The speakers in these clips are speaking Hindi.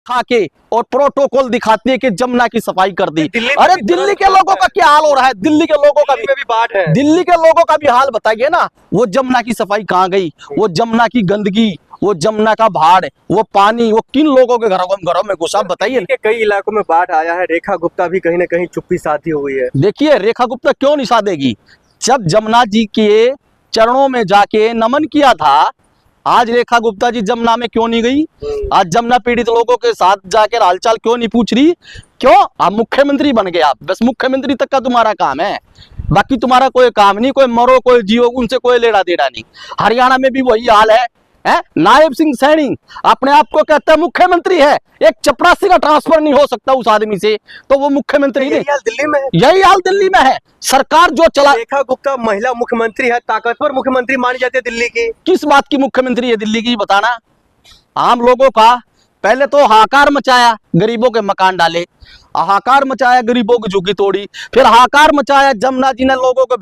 खा के और प्रोटोकॉल दिखाती है कि जमुना की सफाई कर दी। अरे दिल्ली के लोगों का क्या हाल हो रहा है, दिल्ली के लोगों का भी बात है, दिल्ली के लोगों का भी हाल बताइए ना। वो जमुना की सफाई कहाँ गई, वो जमुना की गंदगी, वो जमुना का भाड़, वो पानी, वो किन लोगों के घरों में घुसा, बताइए। कई इलाकों में बाढ़ आया है, रेखा गुप्ता भी कहीं ना कहीं चुप्पी साधी हुई है। देखिए रेखा गुप्ता क्यों नहीं साधेगी, जब जमुना जी के चरणों में जाके नमन किया था, आज रेखा गुप्ता जी जमुना में क्यों नहीं गई? आज जमुना पीड़ित लोगों के साथ जाकर हालचाल क्यों नहीं पूछ रही? क्यों? आप मुख्यमंत्री बन गए, आप बस मुख्यमंत्री तक का तुम्हारा काम है, बाकी तुम्हारा कोई काम नहीं, कोई मरो कोई जियो, उनसे कोई लेना देना नहीं। हरियाणा में भी वही हाल है। नायब सिंह सैनी अपने आप को कहता है मुख्यमंत्री है, एक चपरासी का ट्रांसफर नहीं हो सकता उस आदमी से, तो वो मुख्यमंत्री नहीं। दिल्ली में यही हाल दिल्ली में है। सरकार जो चला, रेखा गुप्ता महिला मुख्यमंत्री है, ताकतवर मुख्यमंत्री मानी जाती है दिल्ली की। किस बात की मुख्यमंत्री है दिल्ली की, बताना। आम लोगों का पहले तो हाहाकार मचाया, गरीबों के मकान डाले, हाहाकार मचाया, गरीबों की झुग्गी तोड़ी, फिर हाहाकार मचाया, जमुना जी ने लोगों को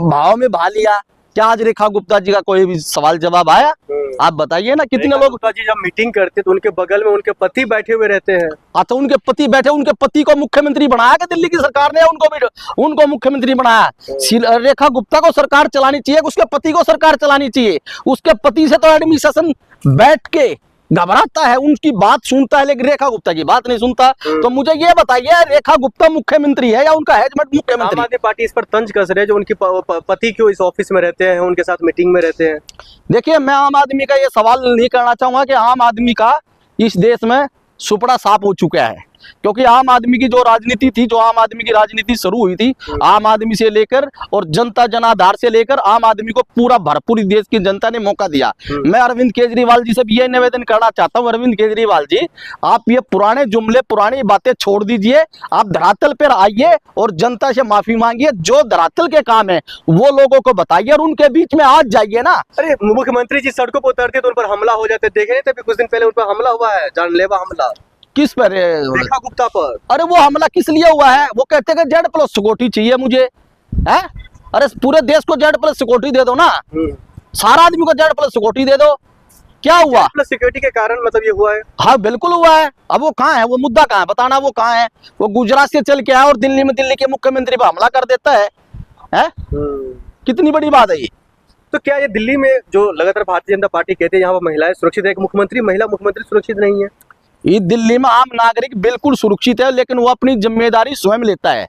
भाव में भा लिया। क्या आज रेखा गुप्ता जी का कोई भी सवाल जवाब आया? आप बताइए ना। कितने लोग जी जब मीटिंग करते तो उनके बगल में उनके पति बैठे हुए रहते हैं। तो उनके पति बैठे, उनके पति को मुख्यमंत्री बनाया कि दिल्ली की सरकार ने उनको मुख्यमंत्री बनाया? रेखा गुप्ता को सरकार चलानी चाहिए, उसके पति को सरकार चलानी चाहिए। उसके पति से तो एडमिनिस्ट्रेशन बैठ के घबराता है, उनकी बात सुनता है, लेकिन रेखा गुप्ता की बात नहीं सुनता। तो मुझे ये बताइए, रेखा गुप्ता मुख्यमंत्री है या उनका हैजमेट मुख्यमंत्री? आम आदमी पार्टी इस पर तंज कस रहे है, जो उनकी पति क्यों इस ऑफिस में रहते हैं, उनके साथ मीटिंग में रहते हैं। देखिए मैं आम आदमी का ये सवाल नहीं करना चाहूंगा कि आम आदमी का इस देश में सुपड़ा साफ हो चुका है, क्योंकि आम आदमी की जो राजनीति थी, जो आम आदमी की राजनीति शुरू हुई थी, आम आदमी से लेकर और जनता जनाधार से लेकर आम आदमी को पूरा भरपूर देश की जनता ने मौका दिया। मैं अरविंद केजरीवाल जी से भी ये निवेदन करना चाहता हूँ, अरविंद केजरीवाल जी आप ये पुराने जुमले, पुरानी बातें छोड़ दीजिए, आप धरातल पर आइए और जनता से माफी मांगिए, जो धरातल के काम है वो लोगों को बताइए और उनके बीच में आज जाइए ना। अरे मुख्यमंत्री जी सड़कों पर उतरते तो उन पर हमला हो जाते, देखे नहीं थे कुछ दिन पहले उन पर हमला हुआ है, जानलेवा हमला। किस पर? रेखा गुप्ता पर। अरे वो हमला किस लिए हुआ है? वो कहते हैं Z+ सिक्योरिटी चाहिए मुझे, है? अरे पूरे देश को Z+ सिक्योरिटी दे दो ना, सारा आदमी को Z+ सिक्योरिटी दे दो। क्या हुआ? सिक्योरिटी के कारण मतलब ये हुआ है? हाँ बिल्कुल हुआ है। अब वो कहाँ है, वो मुद्दा कहाँ है, बताना वो कहाँ है? वो गुजरात से चल के आया और दिल्ली में दिल्ली के मुख्यमंत्री पर हमला कर देता है? कितनी बड़ी बात है ये। तो क्या ये दिल्ली में जो लगातार भारतीय जनता पार्टी कहते हैं यहाँ पर महिलाएं सुरक्षित है, एक महिला मुख्यमंत्री सुरक्षित नहीं है? ये दिल्ली में आम नागरिक बिल्कुल सुरक्षित है, लेकिन वो अपनी जिम्मेदारी स्वयं लेता है।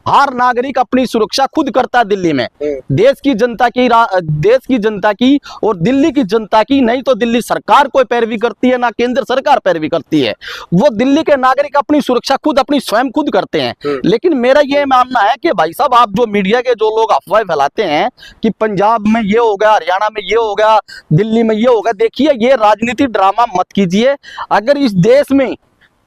हर नागरिक अपनी सुरक्षा खुद करता है दिल्ली में। देश की जनता की और दिल्ली की जनता की नहीं, तो दिल्ली सरकार कोई पैरवी करती है ना केंद्र सरकार पैरवी करती है। वो दिल्ली के नागरिक अपनी सुरक्षा खुद अपनी स्वयं खुद करते हैं। लेकिन मेरा ये मानना है कि भाई साहब, आप जो मीडिया के जो लोग अफवाह फैलाते हैं कि पंजाब में ये हो गया, हरियाणा में ये हो गया, दिल्ली में ये हो गया, देखिए ये राजनीति ड्रामा मत कीजिए। अगर इस देश में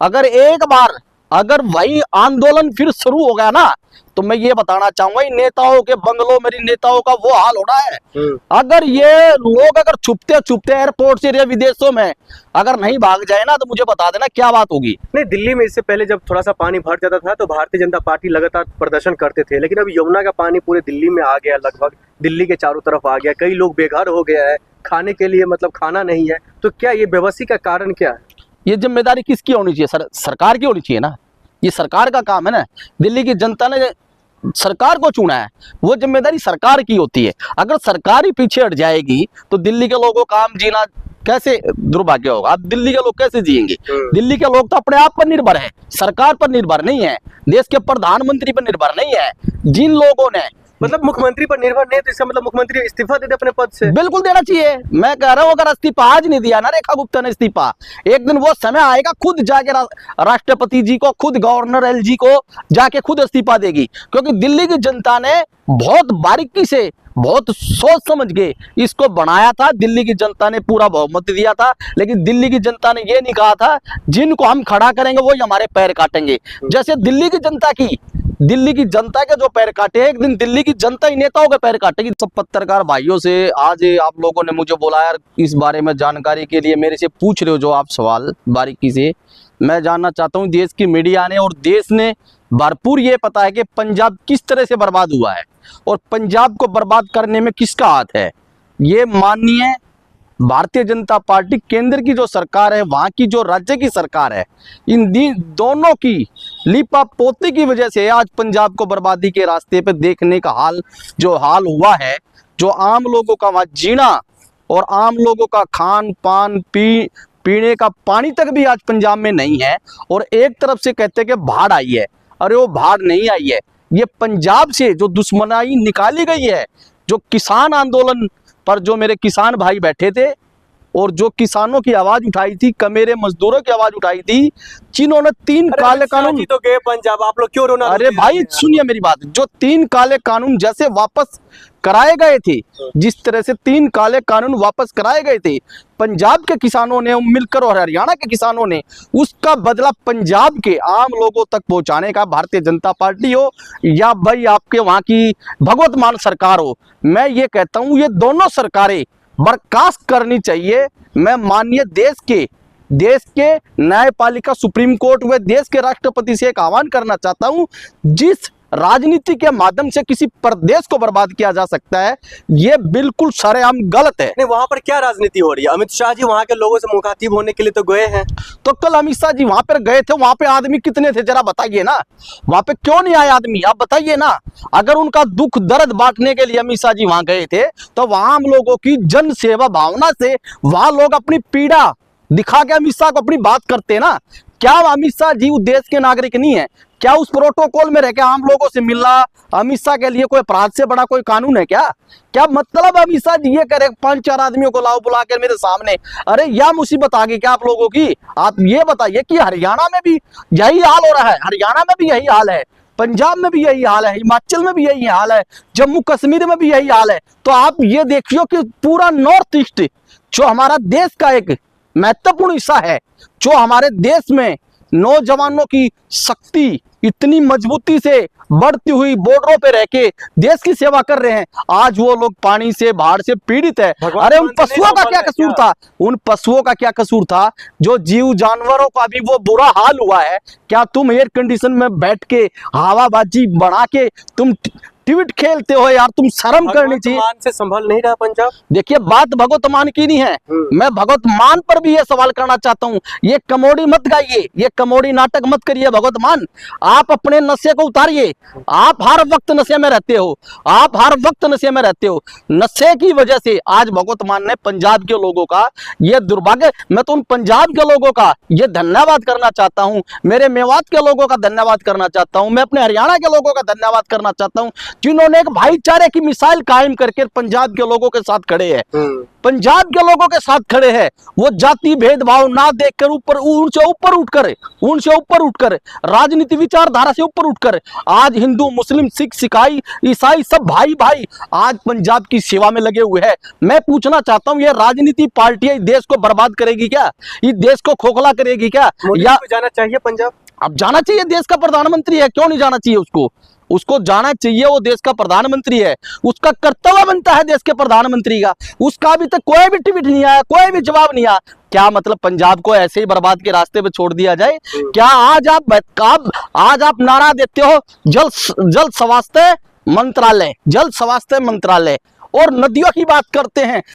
अगर एक बार अगर वही आंदोलन फिर शुरू हो गया ना, तो मैं ये बताना चाहूंगा, नेताओं के बंगलों में नेताओं का वो हाल हो रहा है। अगर ये लोग अगर छुपते छुपते एयरपोर्ट से या विदेशों में अगर नहीं भाग जाए ना, तो मुझे बता देना क्या बात होगी। नहीं, दिल्ली में इससे पहले जब थोड़ा सा पानी भर जाता था तो भारतीय जनता पार्टी लगातार प्रदर्शन करते थे, लेकिन अब यमुना का पानी पूरे दिल्ली में आ गया, लगभग दिल्ली के चारों तरफ आ गया, कई लोग बेघर हो गया है, खाने के लिए मतलब खाना नहीं है। तो क्या ये बेबसी का कारण क्या है? ये जिम्मेदारी किसकी होनी चाहिए? सरकार की होनी चाहिए ना। ये सरकार का काम है ना, दिल्ली की जनता ने सरकार को चुना है, वो जिम्मेदारी सरकार की होती है। अगर सरकार ही पीछे हट जाएगी तो दिल्ली के लोगों का आम जीना कैसे दुर्भाग्य होगा। अब दिल्ली के लोग कैसे जिएंगे? दिल्ली के लोग तो अपने आप पर निर्भर है, सरकार पर निर्भर नहीं है, देश के प्रधानमंत्री पर निर्भर नहीं है। जिन लोगों ने मतलब मुख्यमंत्री पर निर्भर नहीं है, तो इसका मतलब मुख्यमंत्री इस्तीफा दे दे अपने पद से? बिल्कुल देना चाहिए। मैं कह रहा हूं, अगर इस्तीफा आज नहीं दिया ना रेखा गुप्ता ने इस्तीफा, एक दिन वो समय आएगा खुद जाके राष्ट्रपति जी को, खुद गवर्नर LG को जाके खुद इस्तीफा देगी। क्योंकि दिल्ली की जनता ने बहुत बारीकी से, बहुत सोच समझ के इसको बनाया था। दिल्ली की जनता ने पूरा बहुमत दिया था, लेकिन दिल्ली की जनता ने ये नहीं कहा था जिनको हम खड़ा करेंगे वो ही हमारे पैर काटेंगे। जैसे दिल्ली की जनता के जो पैर काटे, एक दिन दिल्ली की जनता ही नेताओं के पैर काटेगी। सब पत्रकार भाइयों से आज आप लोगों ने मुझे बोला यार, इस बारे में जानकारी के लिए मेरे से पूछ रहे हो जो आप सवाल बारीकी से, मैं जानना चाहता हूँ। देश की मीडिया ने और देश ने भरपूर ये पता है कि पंजाब किस तरह से बर्बाद हुआ है और पंजाब को बर्बाद करने में किसका हाथ है। ये माननीय भारतीय जनता पार्टी केंद्र की जो सरकार है, वहां की जो राज्य की सरकार है, इन दोनों की लीपापोती की वजह से आज पंजाब को बर्बादी के रास्ते पे देखने का हाल हुआ है। जो आम लोगों का वहां जीना और आम लोगों का खान पान पीने का पानी तक भी आज पंजाब में नहीं है। और एक तरफ से कहते हैं कि बाढ़ आई है, अरे वो बाढ़ नहीं आई है, ये पंजाब से जो दुश्मनाई निकाली गई है, जो किसान आंदोलन पर जो मेरे किसान भाई बैठे थे और जो किसानों की आवाज उठाई थी, कमेरे मजदूरों की आवाज उठाई थी, जिन्होंने 3 काले कानून तो गए पंजाब, आप लोग क्यों रोना? अरे भाई सुनिए मेरी बात, जो 3 काले कानून जैसे वापस कराए गए थे, जिस तरह से 3 काले कानून वापस कराए गए थे पंजाब के किसानों ने मिलकर और हरियाणा के किसानों ने, उसका बदला पंजाब के आम लोगों तक पहुंचाने का भारतीय जनता पार्टी हो या भाई आपके वहां की भगवत मान सरकार हो, मैं ये कहता हूं ये दोनों सरकारें बर्खास्त करनी चाहिए। मैं माननीय देश के न्यायपालिका सुप्रीम कोर्ट व देश के राष्ट्रपति से एक आह्वान करना चाहता हूं, जिस राजनीति के माध्यम से किसी प्रदेश को बर्बाद किया जा सकता है, ये बिल्कुल सरेआम गलत है। नहीं, वहां पर क्या राजनीति हो रही है? अमित शाह जी वहां के लोगों से मुखातिब होने के लिए तो गए हैं। तो कल अमित शाह जी वहां पर गए थे, वहां पे आदमी कितने थे जरा बताइए ना, वहां पे क्यों नहीं आए आदमी, आप बताइए ना। अगर उनका दुख दर्द बांटने के लिए अमित शाह जी वहां गए थे, तो वहां हम लोगों की जन सेवा भावना से वहां लोग अपनी पीड़ा दिखा के अमित शाह को अपनी बात करते ना। क्या अमित शाह जी उस देश के नागरिक नहीं है? क्या उस प्रोटोकॉल में रह के आम लोगों से मिलना अमित शाह के लिए कोई अपराध से बड़ा कोई कानून है क्या? क्या मतलब अमित शाह जी ये करे 5-4 आदमियों को लाओ बुला के मेरे सामने? अरे यह मुसीबत आ गई क्या आप लोगों की? आप ये बताइए कि हरियाणा में भी यही हाल हो रहा है, हरियाणा में भी यही हाल है, पंजाब में भी यही हाल है, हिमाचल में भी यही हाल है, जम्मू कश्मीर में भी यही हाल है। तो आप ये देखियो कि पूरा नॉर्थ ईस्ट जो हमारा देश का एक महत्वपूर्ण हिस्सा है, जो हमारे देश में नौजवानों की शक्ति इतनी मजबूती से बढ़ती हुई बॉर्डरों पे रह के देश की सेवा कर रहे हैं, आज वो लोग पानी से बाढ़ से पीड़ित है। अरे उन पशुओं का क्या कसूर था? उन पशुओं का क्या कसूर था? जो जीव जानवरों का भी वो बुरा हाल हुआ है। क्या तुम एयर कंडीशन में बैठ के हवाबाजी बढ़ा के तुम ट्वीट खेलते हो यार? तुम शर्म करनी चाहिए। मान से संभल नहीं रहा पंजाब। देखिए बात भगवत मान की नहीं है, मैं भगवत मान पर भी ये सवाल करना चाहता हूँ। ये कमोडी मत गाइए, ये कमोडी नाटक मत करिए भगवत मान। आप अपने नशे को उतारिए, आप हर वक्त नशे में रहते हो, आप हर वक्त नशे में रहते हो। नशे की वजह से आज भगवत मान ने पंजाब के लोगों का ये दुर्भाग्य, मैं तो उन पंजाब के लोगों का ये धन्यवाद करना चाहता हूँ, मेरे मेवात के लोगों का धन्यवाद करना चाहता हूँ, मैं अपने हरियाणा के लोगों का धन्यवाद करना चाहता हूँ, जिन्होंने एक भाईचारे की मिसाल कायम करके पंजाब के लोगों के साथ खड़े हैं, पंजाब के लोगों के साथ खड़े हैं। वो जाति भेदभाव ना देखकर उनसे ऊपर उठकर राजनीति विचारधारा से ऊपर उठकर आज हिंदू मुस्लिम सिख सिखाई ईसाई सब भाई भाई आज पंजाब की सेवा में लगे हुए हैं। मैं पूछना चाहता हूँ, ये राजनीति पार्टियां इस देश को बर्बाद करेगी क्या? इस देश को खोखला करेगी क्या? या जाना चाहिए पंजाब? अब जाना चाहिए, देश का प्रधानमंत्री है, क्यों नहीं जाना चाहिए उसको जाना चाहिए। वो देश का प्रधानमंत्री है, उसका कर्तव्य बनता है देश के प्रधानमंत्री का। उसका अभी तक कोई भी ट्वीट नहीं आया, कोई भी जवाब नहीं आया। क्या मतलब पंजाब को ऐसे ही बर्बाद के रास्ते पे छोड़ दिया जाए? क्या आज आप नारा देते हो जल स्वास्थ्य मंत्रालय और नदियों की बात करते हैं।